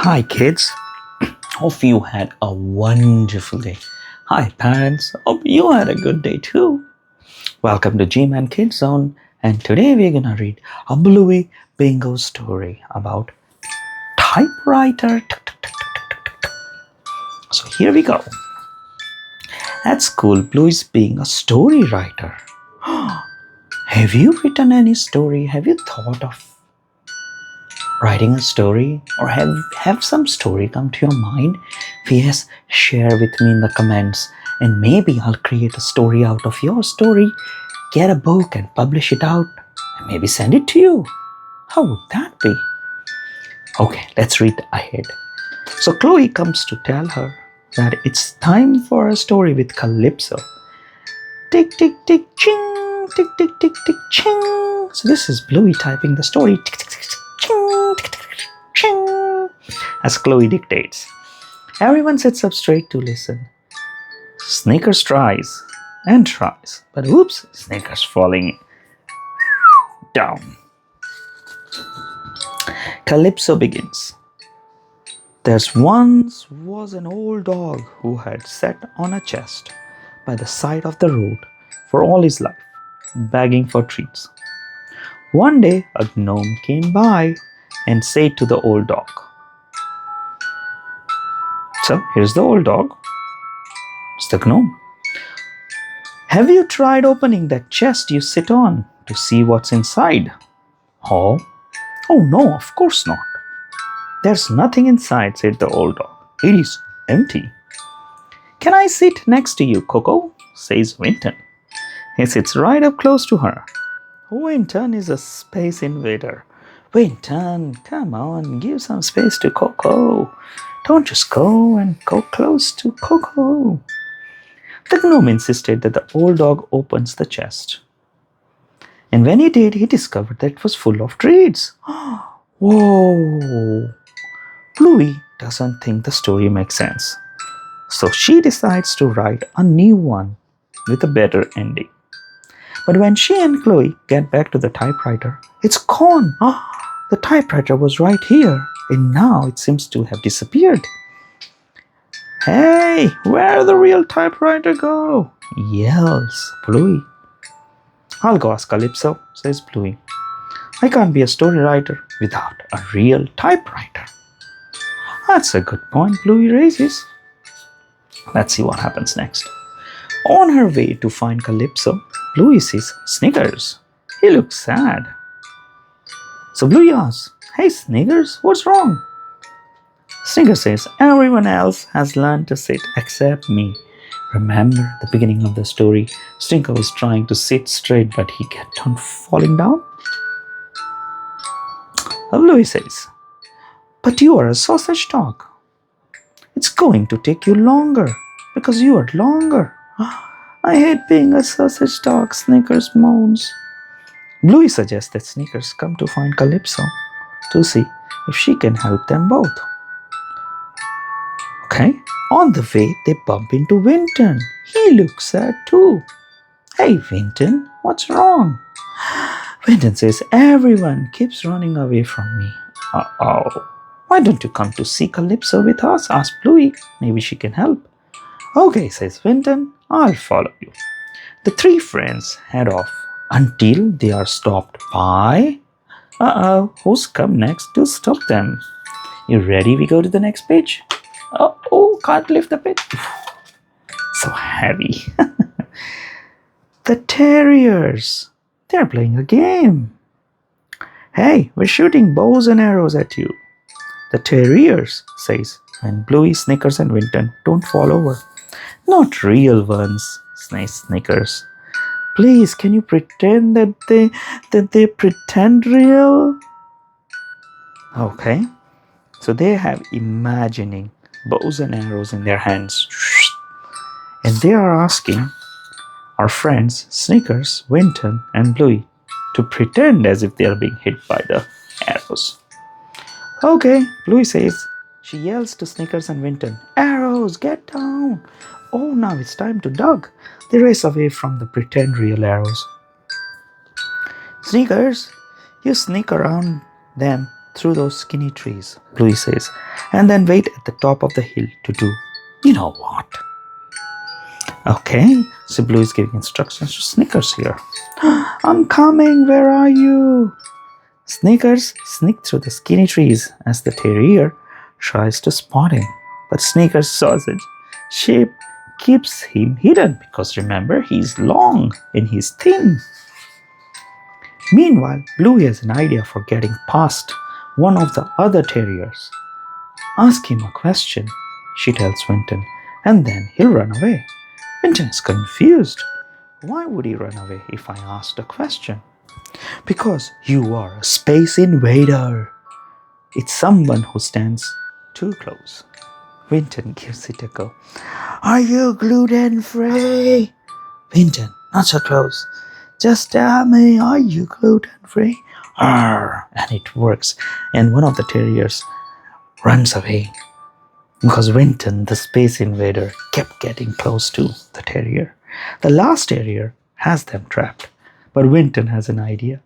Hi, kids. Hope you had a wonderful day. Hi, parents. Hope you had a good day too. Welcome to G-Man Kids Zone, and today we're gonna read a Bluey bingo story about typewriter. So here we go. At school, Bluey's being a story writer. Have you written any story? Have you thought of writing a story, or have some story come to your mind? If yes, share with me in the comments, and maybe I'll create a story out of your story, get a book and publish it out, and maybe send it to you. How would that be? Okay, let's read ahead. So Chloe comes to tell her that it's time for a story with Calypso. Tick tick tick ching, tick tick tick tick ching. So this is Bluey typing the story. Tick tick tick tick ching, tick tick tick ching, as Chloe dictates. Everyone sits up straight to listen. Snickers tries and tries, but whoops, Snickers falling down. Calypso begins. There once was an old dog who had sat on a chest by the side of the road for all his life, begging for treats. One day, a gnome came by and said to the old dog. So, here's the old dog. It's the gnome. Have you tried opening that chest you sit on to see what's inside? Oh no, of course not. There's nothing inside, said the old dog. It is empty. Can I sit next to you, Coco? Says Winton. He sits right up close to her. Winton is a space invader. Winton, come on, give some space to Coco. Don't just go and go close to Coco. The gnome insisted that the old dog opens the chest. And when he did, he discovered that it was full of treats. Whoa! Bluey doesn't think the story makes sense. So she decides to write a new one with a better ending. But when she and Chloe get back to the typewriter, it's gone. The typewriter was right here, and now it seems to have disappeared. Hey, where'd the real typewriter go? Yells Bluey. I'll go ask Calypso, says Bluey. I can't be a story writer without a real typewriter. That's a good point Bluey raises. Let's see what happens next. On her way to find Calypso, Bluey sees Snickers. He looks sad. So Bluey asks, Hey Snickers, what's wrong? Snickers says, everyone else has learned to sit except me. Remember the beginning of the story? Snickers was trying to sit straight, but he kept on falling down. Bluey says, But you are a sausage dog. It's going to take you longer because you are longer. I hate being a sausage dog, Snickers moans. Bluey suggests that Snickers come to find Calypso to see if she can help them both. Okay, on the way they bump into Winton. He looks sad too. Hey Winton, what's wrong? Winton says, everyone keeps running away from me. Uh-oh. Why don't you come to see Calypso with us? Asks Bluey. Maybe she can help. Okay, says Winton. I'll follow you. The three friends head off until they are stopped by... who's come next to stop them? You ready? We go to the next page. Oh, can't lift the page. So heavy. The Terriers. They're playing a game. Hey, we're shooting bows and arrows at you. The Terriers, says, when Bluey, Snickers and Winton don't fall over. Not real ones, says Snickers. Please, can you pretend that they pretend real? Okay. So they have imagining bows and arrows in their hands. And they are asking our friends Snickers, Winton and Bluey to pretend as if they are being hit by the arrows. Okay, Bluey says. She yells to Snickers and Winton, Arrows, get down! Oh, now it's time to duck. They race away from the pretend real arrows. Snickers, you sneak around them through those skinny trees, Bluey says, and then wait at the top of the hill to do you know what. Okay, so Bluey is giving instructions to Snickers here. I'm coming, where are you? Snickers sneaked through the skinny trees as the terrier tries to spot him. But Snickers' sausage shape keeps him hidden because remember, he's long and he's thin. Meanwhile, Bluey has an idea for getting past one of the other terriers. Ask him a question, she tells Winton, and then he'll run away. Winton is confused. Why would he run away if I asked a question? Because you are a space invader. It's someone who stands too close. Winton gives it a go. Are you gluten-free? Winton, not so close. Just tell me, are you gluten-free? Arr! And it works. And one of the terriers runs away. Because Winton, the space invader, kept getting close to the terrier. The last terrier has them trapped. But Winton has an idea.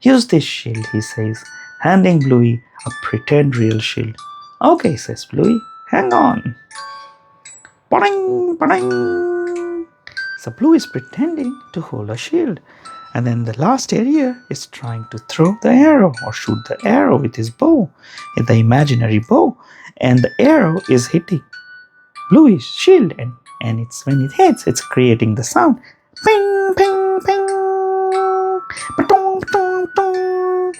Use this shield, he says, handing Bluey a pretend real shield. Okay, says Bluey, hang on. Ba-ding, ba-ding. So Bluey is pretending to hold a shield. And then the last terrier is trying to throw the arrow or shoot the arrow with his bow, with the imaginary bow. And the arrow is hitting Bluey's shield. And it's when it hits, it's creating the sound. Ping, ping, ping. Ba-dong, dong, dong.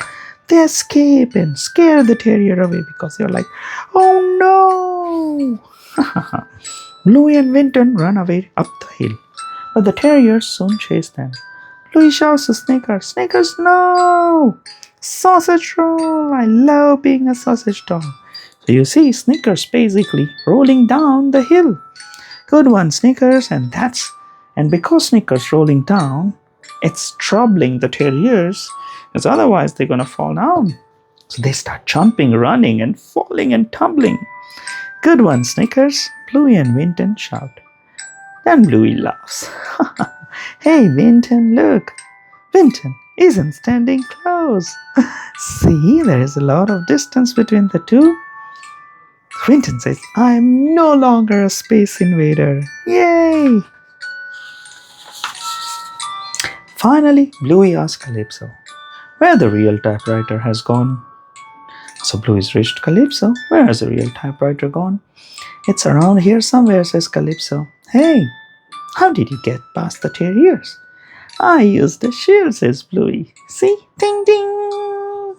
They escape and scare the terrier away because they're like, oh no! Bluey and Winton run away up the hill, but the terriers soon chase them. Bluey shouts to Snickers, Snickers, no! Sausage roll! I love being a sausage dog. So you see Snickers basically rolling down the hill. Good one, Snickers, and because Snickers rolling down, it's troubling the terriers, because otherwise they're going to fall down. So they start jumping, running, and falling and tumbling. Good one, Snickers, Bluey and Winton shout. Then Bluey laughs. Hey, Winton, look. Winton isn't standing close. See, there is a lot of distance between the two. Winton says, I'm no longer a space invader. Yay! Finally, Bluey asks Calypso where the real typewriter has gone. So Bluey's reached Calypso. Where has the real typewriter gone? It's around here somewhere, says Calypso. Hey, how did you get past the terriers? I used the shield, says Bluey. See? Ding ding!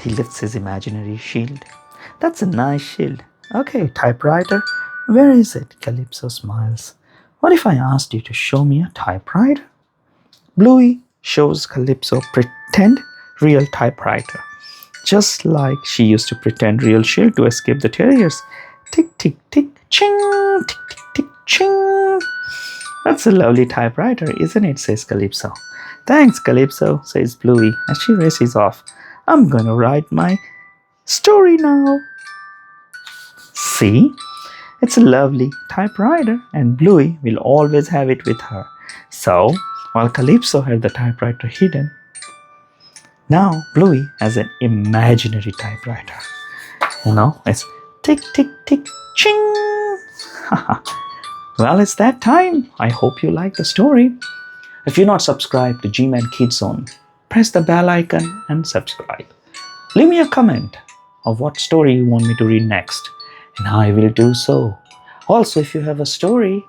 He lifts his imaginary shield. That's a nice shield. Okay, typewriter, where is it? Calypso smiles. What if I asked you to show me a typewriter? Bluey shows Calypso pretend real typewriter, just like she used to pretend real shield to escape the terriers. Tick, tick, tick, ching, tick, tick, tick, ching. That's a lovely typewriter, isn't it? Says Calypso. Thanks, Calypso, says Bluey as she races off. I'm gonna write my story now. See? It's a lovely typewriter and Bluey will always have it with her. So, while Calypso had the typewriter hidden, now Bluey has an imaginary typewriter. It's tick, tick, tick, ching. Well, it's that time. I hope you like the story. If you're not subscribed to G-Man Kids Zone, press the bell icon and subscribe. Leave me a comment of what story you want me to read next, and I will do so. Also, if you have a story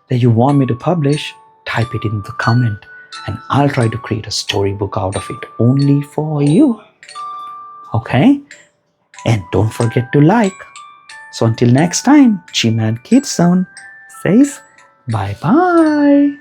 that you want me to publish, type it in the comment, and I'll try to create a storybook out of it only for you. Okay? And don't forget to like. So until next time, G-Man Kids Zone says bye-bye.